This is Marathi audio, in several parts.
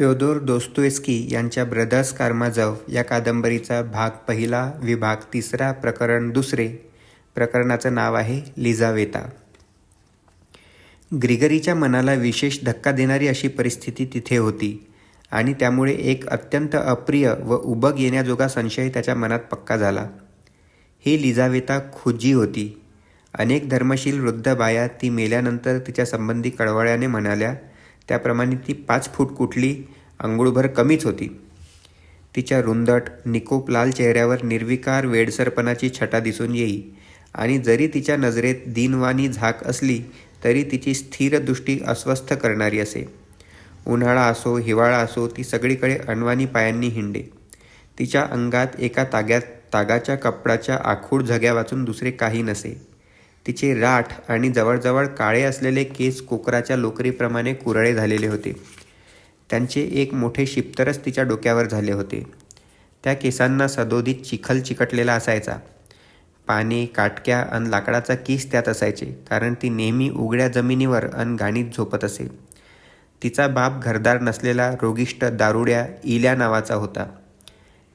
फ्योदोर दोस्तोयेव्स्की यांच्या ब्रदर्स कारामाझोव या कादंबरीचा भाग पहिला, विभाग तिसरा, प्रकरण दुसरे. प्रकरणाचं नाव आहे लिझावेता. ग्रिगरीच्या मनाला विशेष धक्का देणारी अशी परिस्थिती तिथे होती आणि त्यामुळे एक अत्यंत अप्रिय व उबग येण्याजोगा संशय त्याच्या मनात पक्का झाला. ही लिझावेता खुजी होती. अनेक धर्मशील वृद्ध बाया ती मेल्यानंतर तिच्या संबंधी कळवळ्याने म्हणाल्या, त्याप्रमाणे ती 5 फूट कुठली, अंघोळभर कमीच होती. तिच्या रुंदट, निकोप लाल चेहऱ्यावर निर्विकार वेडसरपणाची छटा दिसून येई आणि जरी तिच्या नजरेत दीनवाणी झाक असली तरी तिची स्थिर दृष्टी अस्वस्थ करणारी असे. उन्हाळा असो, हिवाळा असो, ती सगळीकडे अनवाणी पायांनी हिंडे. तिच्या अंगात एका तागाच्या कपडाच्या आखूड झग्या वाचून दुसरे काही नसे. तिचे राठ आणि जवळजवळ काळे असलेले केस कोकराच्या लोकरीप्रमाणे कुरळे झालेले होते. त्यांचे एक मोठे शिप्तरच तिच्या डोक्यावर झाले होते. त्या केसांना सदोदित चिखल चिकटलेला असायचा. पाने, काटक्या अन लाकडाचा कीस त्यात असायचे, कारण ती नेहमी उघड्या जमिनीवर अन घाणीत झोपत असे. तिचा बाप घरदार नसलेला रोगिष्ट दारुड्या इल्या नावाचा होता.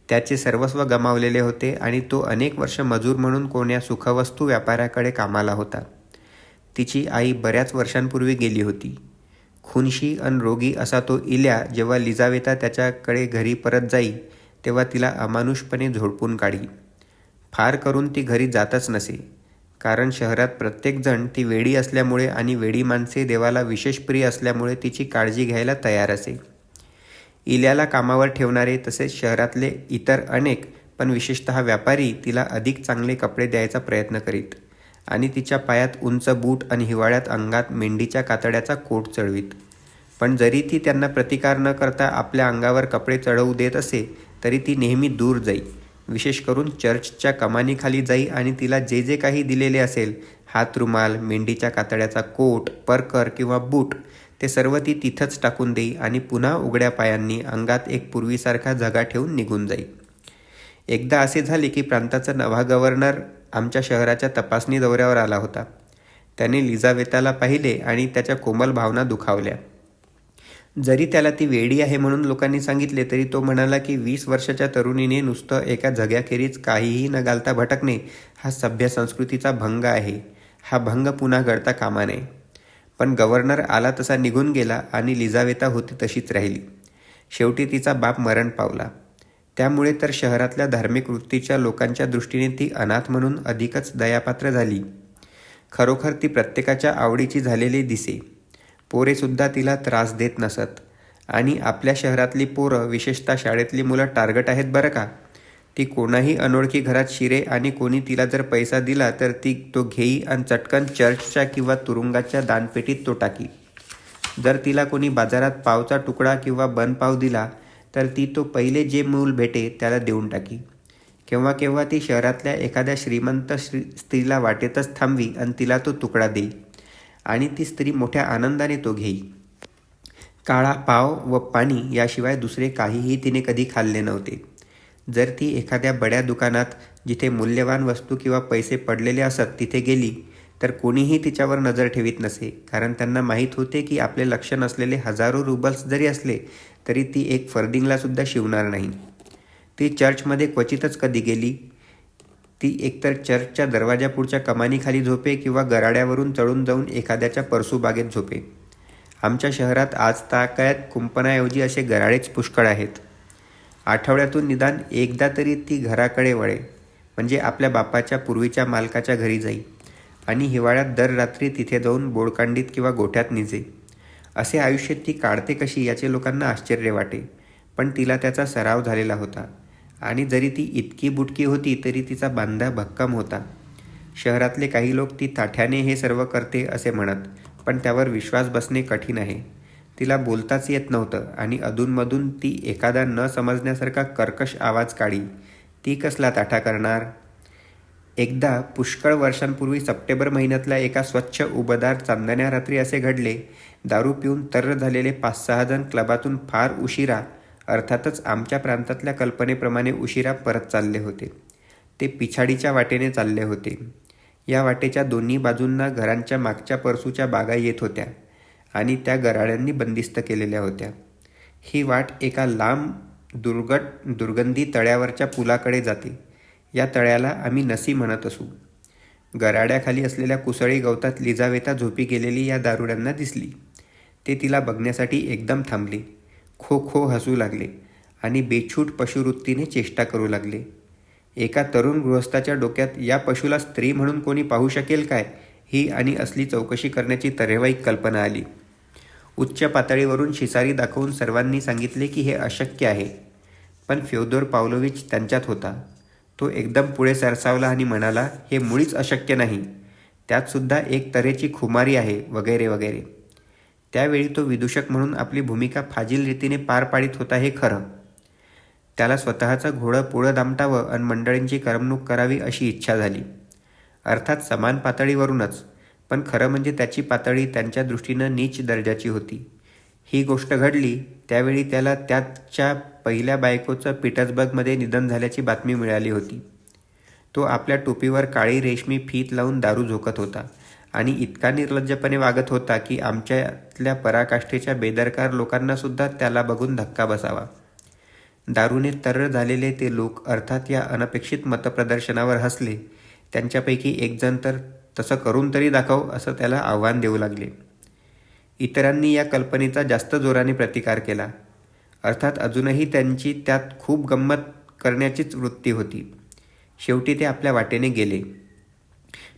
त्याचे सर्वस्व गमावलेले होते आणि तो अनेक वर्ष मजूर म्हणून कोण्या सुखवस्तू व्यापाऱ्याकडे कामाला होता. तिची आई बऱ्याच वर्षांपूर्वी गेली होती. खुनशी अन रोगी असा तो इल्या जेव्हा लिझावेता त्याच्याकडे घरी परत जाई तेव्हा तिला अमानुषपणे झोडपून काढी. फार करून ती घरी जातच नसे, कारण शहरात प्रत्येकजण ती वेडी असल्यामुळे आणि वेडी माणसे देवाला विशेष प्रिय असल्यामुळे तिची काळजी घ्यायला तयार असे. इल्याला कामावर ठेवणारे तसेच शहरातले इतर अनेक, पण विशेषतः व्यापारी तिला अधिक चांगले कपडे द्यायचा प्रयत्न करीत आणि तिच्या पायात उंच बूट आणि हिवाळ्यात अंगात मेंढीच्या कातड्याचा कोट चढवीत. पण जरी ती त्यांना प्रतिकार न करता आपल्या अंगावर कपडे चढवू देत असे तरी ती नेहमी दूर जाई. विशेष करून चर्चच्या कमानीखाली जाई आणि तिला जे जे काही दिलेले असेल, हातरुमाल, मेंढीच्या कातड्याचा कोट, परकर किंवा बूट, ते सर्व ती तिथंच टाकून देई आणि पुन्हा उघड्या पायांनी अंगात एक पूर्वीसारखा झगा ठेवून निघून जाई. एकदा असे झाले की प्रांताचा नवा गव्हर्नर आमच्या शहराच्या तपासणी दौऱ्यावर आला होता. त्याने लिझावेताला पाहिले आणि त्याच्या कोमल भावना दुखावल्या. जरी त्याला ती वेडी आहे म्हणून लोकांनी सांगितले तरी तो म्हणाला की 20 वर्षाच्या तरुणीने नुसतं एका झग्याखेरीज काहीही न घालता भटकणे हा सभ्य संस्कृतीचा भंग आहे. हा भंग पुन्हा घडता कामा नये. पण गव्हर्नर आला तसा निघून गेला आणि लिझावेता होती तशीच राहिली. शेवटी तिचा बाप मरण पावला. त्यामुळे तर शहरातल्या धार्मिक वृत्तीच्या लोकांच्या दृष्टीने ती अनाथ म्हणून अधिकच दयापात्र झाली. खरोखर ती प्रत्येकाच्या आवडीची झालेली दिसे. पोरेसुद्धा तिला त्रास देत नसत आणि आपल्या शहरातली पोरं, विशेषतः शाळेतली मुलं टार्गट आहेत बरं का. ती कोणाही अनोळखी घरात शिरे आणि कोणी तिला जर पैसा दिला तर ती तो घेई आणि चटकन चर्चच्या किंवा तुरुंगाच्या दानपेटीत तो टाकी. जर तिला कोणी बाजारात पावचा तुकडा किंवा बनपाव दिला तर ती तो पहिले जे मूल भेटे त्याला देऊन टाकी. केव्हा केव्हा ती शहरातल्या एखाद्या श्रीमंत स्त्रीला वाटेतच थांबवी आणि तिला तो तुकडा देई आणि ती स्त्री मोठ्या आनंदाने तो घेई. काळा पाव व पाणी याशिवाय दुसरे काहीही तिने कधी खाल्ले नव्हते. जर ती एखाद्या बड्या दुकानात जिथे मूल्यवान वस्तू किंवा पैसे पडलेले असत तिथे गेली तर कोणीही तिच्यावर नजर ठेवीत नसे, कारण त्यांना माहीत होते की आपले लक्ष नसलेले हजारो रुबल्स जरी असले तरी ती एक फर्डिंगलासुद्धा शिवणार नाही. ती चर्चमध्ये क्वचितच कधी गेली. ती एकतर चर्चच्या दरवाजापुढच्या कमानीखाली झोपे किंवा गराड्यावरून चढून जाऊन एखाद्याच्या परसूबागेत झोपे. आमच्या शहरात आज ताकद कुंपणाऐवजी असे गराडेच पुष्कळ आहेत. आठवड्यातून निदान एकदा तरी ती घराकडे वळे, म्हणजे आपल्या बापाच्या पूर्वीच्या मालकाच्या घरी जाई आणि हिवाळ्यात दर रात्री तिथे जाऊन बोडकांडीत किंवा गोठ्यात निजे. असे आयुष्य ती काढते कशी याचे लोकांना आश्चर्य वाटे, पण तिला त्याचा सराव झालेला होता आणि जरी ती इतकी बुटकी होती तरी तिचा बांधा भक्कम होता. शहरातले काही लोक ती ताठ्याने हे सर्व करते असे म्हणत, पण त्यावर विश्वास बसणे कठीण आहे. तिला बोलताच येत नव्हतं आणि अधूनमधून ती एखादा न समजण्यासारखा कर्कश आवाज काढी. ती कसला ताठा करणार. एकदा पुष्कळ वर्षांपूर्वी सप्टेंबर महिन्यातल्या एका स्वच्छ उबदार चांदण्या रात्री असे घडले. दारू पिऊन तर्र झालेले 5-6 जण क्लबातून फार उशिरा, अर्थातच आमच्या प्रांतातल्या कल्पनेप्रमाणे उशिरा परत चालले होते. ते पिछाडीच्या वाटेने चालले होते. या वाटेच्या दोन्ही बाजूंना घरांच्या मागच्या परसूच्या बागा येत होत्या आणि त्या गराड्यांनी बंदिस्त केलेल्या होत्या. ही वाट एका लांब दुर्गंधी तळ्यावरच्या पुलाकडे जाते. या तळ्याला आम्ही नसी म्हणत असू. गराड्याखाली असलेल्या कुसळी गवतात लिजावेता झोपी गेलेली या दारुड्यांना दिसली. ते तिला बघण्यासाठी एकदम थांबले, खो खो हसू लागले आणि बेछूट पशुवृत्तीने चेष्टा करू लागले. एका तरुण गृहस्थाच्या डोक्यात या पशुला स्त्री म्हणून कोणी पाहू शकेल काय, ही आणि असली चौकशी करण्याची तऱ्हेवाईक कल्पना आली. उच्च पातळीवरून शिसारी दाखवून सर्वांनी सांगितले की हे अशक्य आहे. पण फ्योदोर पावलोविच त्यांच्यात होता. तो एकदम पुढे सरसावला आणि म्हणाला, हे मुळीच अशक्य नाही. त्यातसुद्धा एक तऱ्हेची खुमारी आहे, वगैरे वगैरे. त्यावेळी तो विदूषक म्हणून आपली भूमिका फाजील रीतीने पार पाडित होता हे खरं. त्याला स्वतःचं घोडं पुढं दामटावं आणि मंडळींची करमणूक करावी अशी इच्छा झाली. अर्थात समान पातळीवरूनच, पण खरं म्हणजे त्याची पातळी त्यांच्या दृष्टीनं नीच दर्जाची होती. ही गोष्ट घडली त्यावेळी त्याला त्याच्या पहिल्या बायकोचं पीटर्सबर्गमध्ये निधन झाल्याची बातमी मिळाली होती. तो आपल्या टोपीवर काळी रेशमी फीत लावून दारू झोकत होता आणि इतका निर्लज्जपणे वागत होता की आमच्यातल्या पराकाष्ठेच्या बेदरकार लोकांनासुद्धा त्याला बघून धक्का बसावा. दारूने तर्र झालेले ते लोक अर्थात या अनपेक्षित मतप्रदर्शनावर हसले. त्यांच्यापैकी एक जण तर तसं करून तरी दाखव असं त्याला आव्हान देऊ लागले. इतरांनी या कल्पनेचा जास्त जोराने प्रतिकार केला. अर्थात अजूनही त्यांची त्यात खूप गंमत करण्याचीच वृत्ती होती. शेवटी ते आपल्या वाटेने गेले.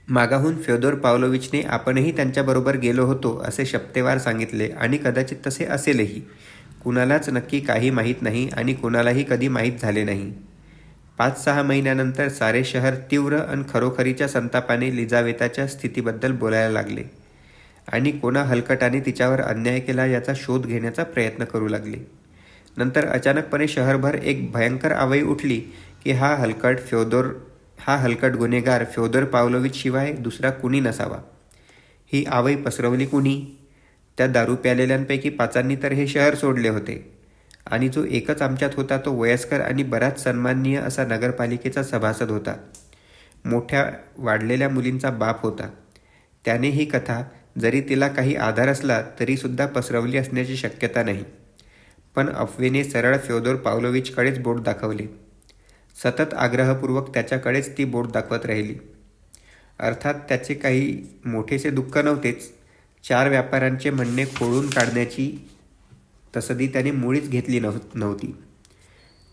मागाहून फ्योदोर पावलोविचने आपणही त्यांच्याबरोबर गेलो होतो असे शपथेवार सांगितले आणि कदाचित तसे असेलही. कुणालाच नक्की काही माहीत नाही आणि कुणालाही कधी माहीत झाले नाही. 5-6 महिन्यानंतर सारे शहर तीव्र आणि खरोखरीच्या संतापाने लिजावेताच्या स्थितीबद्दल बोलायला लागले आणि कोणा हलकटाने तिच्यावर अन्याय केला याचा शोध घेण्याचा प्रयत्न करू लागले. नंतर अचानकपणे शहरभर एक भयंकर आवई उठली की हा हलकट गुन्हेगार फ्योदोर पावलोविच शिवाय दुसरा कुणी नसावा. ही आवई पसरवली कुणी? त्या दारू प्यालेल्यांपैकी 5 तर हे शहर सोडले होते आणि जो एकच आमच्यात होता तो वयस्कर आणि बराच सन्माननीय असा नगरपालिकेचा सभासद होता. मोठ्या वाढलेल्या मुलींचा बाप होता. त्याने ही कथा, जरी तिला काही आधार असला तरीसुद्धा पसरवली असण्याची शक्यता नाही. पण अफवेने सरळ फ्योदोर पावलोविचकडेच बोट दाखवले. सतत आग्रहपूर्वक त्याच्याकडेच ती बोट दाखवत राहिली. अर्थात त्याचे काही मोठेसे दुःख नव्हतेच. 4 व्यापाऱ्यांचे म्हणणे खोडून काढण्याची तसदी त्याने मुळीच घेतली नव्हती.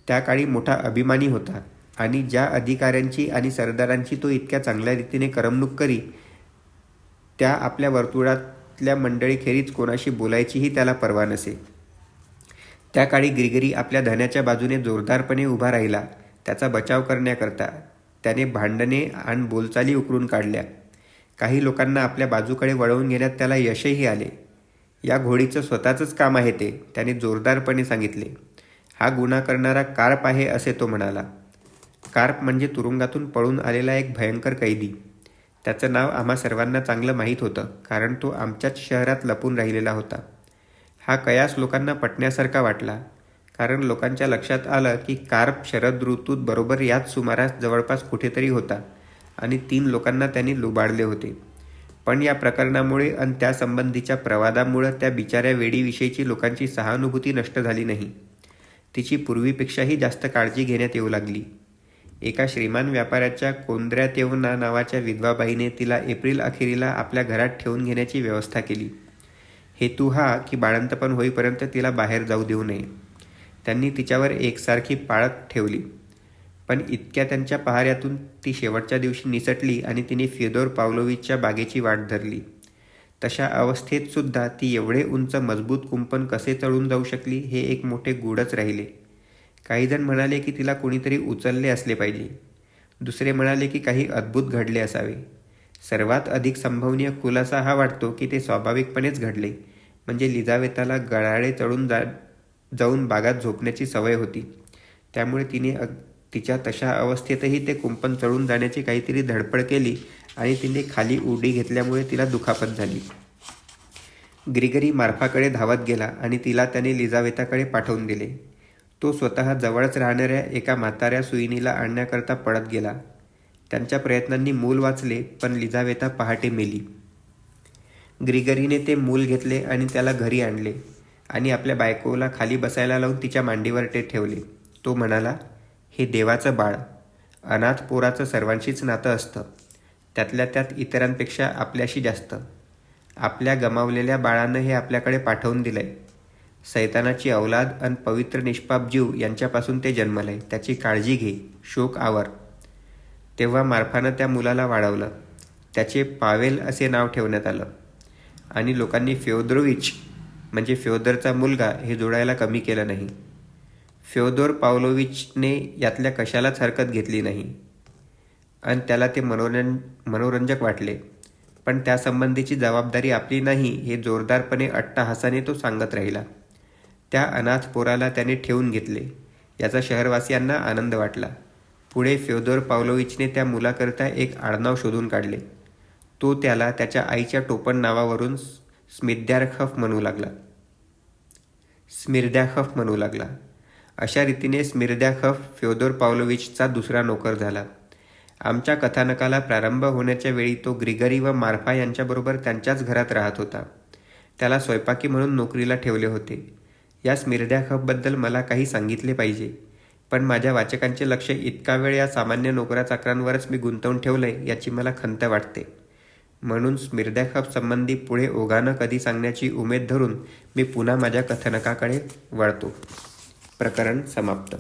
त्या काळी मोठा अभिमानी होता आणि ज्या अधिकाऱ्यांची आणि सरदारांची तो इतक्या चांगल्या रीतीने करमणूक करी, त्या आपल्या वर्तुळातल्या मंडळीखेरीज कोणाशी बोलायचीही त्याला पर्वा नसे. त्या काळी ग्रिगरी आपल्या धन्याच्या बाजूने जोरदारपणे उभा राहिला. त्याचा बचाव करण्याकरता त्याने भांडणे आणि बोलचाली उकरून काढल्या. काही लोकांना आपल्या बाजूकडे वळवून घेण्यात त्याला यशही आले. या घोडीचं स्वतःचंच काम आहे ते, त्याने जोरदारपणे सांगितले. हा गुन्हा करणारा कार्प आहे असे तो म्हणाला. कार्प म्हणजे तुरुंगातून पळून आलेला एक भयंकर कैदी. त्याचं नाव आम्हा सर्वांना चांगलं माहीत होतं, कारण तो आमच्याच शहरात लपून राहिलेला होता. हा कयास लोकांना पटण्यासारखा वाटला, कारण लोकांच्या लक्षात आलं की कार्प शरद ऋतूत बरोबर याच सुमारास जवळपास कुठेतरी होता आणि 3 लोकांना त्यांनी लुबाडले होते. पण या प्रकरणामुळे आणि त्यासंबंधीच्या प्रवादामुळे त्या बिचाऱ्या वेडीविषयीची लोकांची सहानुभूती नष्ट झाली नाही. तिची पूर्वीपेक्षाही जास्त काळजी घेण्यात येऊ लागली. एका श्रीमान व्यापाऱ्याच्या कोंद्र्यातेवना नावाच्या विधवाबाईने तिला एप्रिल अखेरीला आपल्या घरात ठेवून घेण्याची व्यवस्था केली. हेतू हा की बाळंतपण होईपर्यंत तिला बाहेर जाऊ देऊ नये. त्यांनी तिच्यावर एकसारखी पाळत ठेवली. पण इतक्या त्यांच्या पहाऱ्यातून ती शेवटच्या दिवशी निसटली आणि तिने फ्योदोर पावलोविचच्या बागेची वाट धरली. तशा अवस्थेत सुद्धा ती एवढे उंच मजबूत कुंपण कसे चढून जाऊ शकली हे एक मोठे गूढच राहिले. काही जण म्हणाले की तिला कोणीतरी उचलले असले पाहिजे. दुसरे म्हणाले की काही अद्भुत घडले असावे. सर्वात अधिक संभवनीय खुलासा हा वाटतो की ते स्वाभाविकपणेच घडले, म्हणजे लिजावेताला गडाळे चढून जाऊन बागात झोपण्याची सवय होती. त्यामुळे तिने तिच्या तशा अवस्थेतही ते कुंपण चढून जाण्याची काहीतरी धडपड केली आणि तिने खाली उडी घेतल्यामुळे तिला दुखापत झाली. ग्रिगरी मार्फाकडे धावत गेला आणि तिला त्याने लिजावेताकडे पाठवून दिले. तो स्वतः जवळच राहणाऱ्या एका म्हाताऱ्या सुईणीला आणण्याकरता पळत गेला. त्यांच्या प्रयत्नांनी मूल वाचले, पण लिजावेता पहाटे मेली. ग्रिगरीने ते मूल घेतले आणि त्याला घरी आणले. आणि आपल्या बायकोला खाली बसायला लावून तिच्या मांडीवर ते ठेवले. तो म्हणाला, हे देवाचं बाळ. अनाथ पोराचं सर्वांशीच नातं असतं, त्यातल्या त्यात इतरांपेक्षा आपल्याशी जास्त. आपल्या गमावलेल्या बाळानं हे आपल्याकडे पाठवून दिलंय. सैतानाची अवलाद अन पवित्र निष्पाप जीव यांच्यापासून ते जन्मलंय. त्याची काळजी घे, शोक आवर. तेव्हा मार्फानं त्या मुलाला वाढवलं. त्याचे पावेल असे नाव ठेवण्यात आलं. आणि लोकांनी फ्योदरोविच म्हणजे फ्योदरचा मुलगा हे जोडायला कमी केलं नाही. फ्योदोर पावलोविचने यातल्या कशालाच हरकत घेतली नाही आणि त्याला ते मनोरंजक वाटले. पण त्यासंबंधीची जबाबदारी आपली नाही हे जोरदारपणे अट्टहासाने तो सांगत राहिला. त्या अनाथ पोराला त्याने ठेवून घेतले याचा शहरवासियांना आनंद वाटला. पुढे फ्योदोर पावलोविचने त्या मुलाकरता एक आडनाव शोधून काढले. तो त्याला त्याच्या आईच्या टोपण नावावरून स्मिर्द्याखफ म्हणू लागला. अशा रीतीने स्मिर्द्याखफ फ्योदोर पावलोविचचा दुसरा नोकर झाला. आमच्या कथानकाला प्रारंभ होण्याच्या वेळी तो ग्रिगरी व मार्फा यांच्याबरोबर त्यांच्याच घरात राहत होता. त्याला स्वयंपाकी म्हणून नोकरीला ठेवले होते. या स्मिर्द्याखफबद्दल मला काही सांगितले पाहिजे, पण माझ्या वाचकांचे लक्ष इतका वेळ या सामान्य नोकराचाकरांवरच मी गुंतवून ठेवलंय याची मला खंत वाटते. म्हणून स्मिर्द्याखफ संबंधी पुढे ओघानं कधी सांगण्याची उमेद धरून मी पुन्हा माझ्या कथानकाकडे वळतो. प्रकरण समाप्त.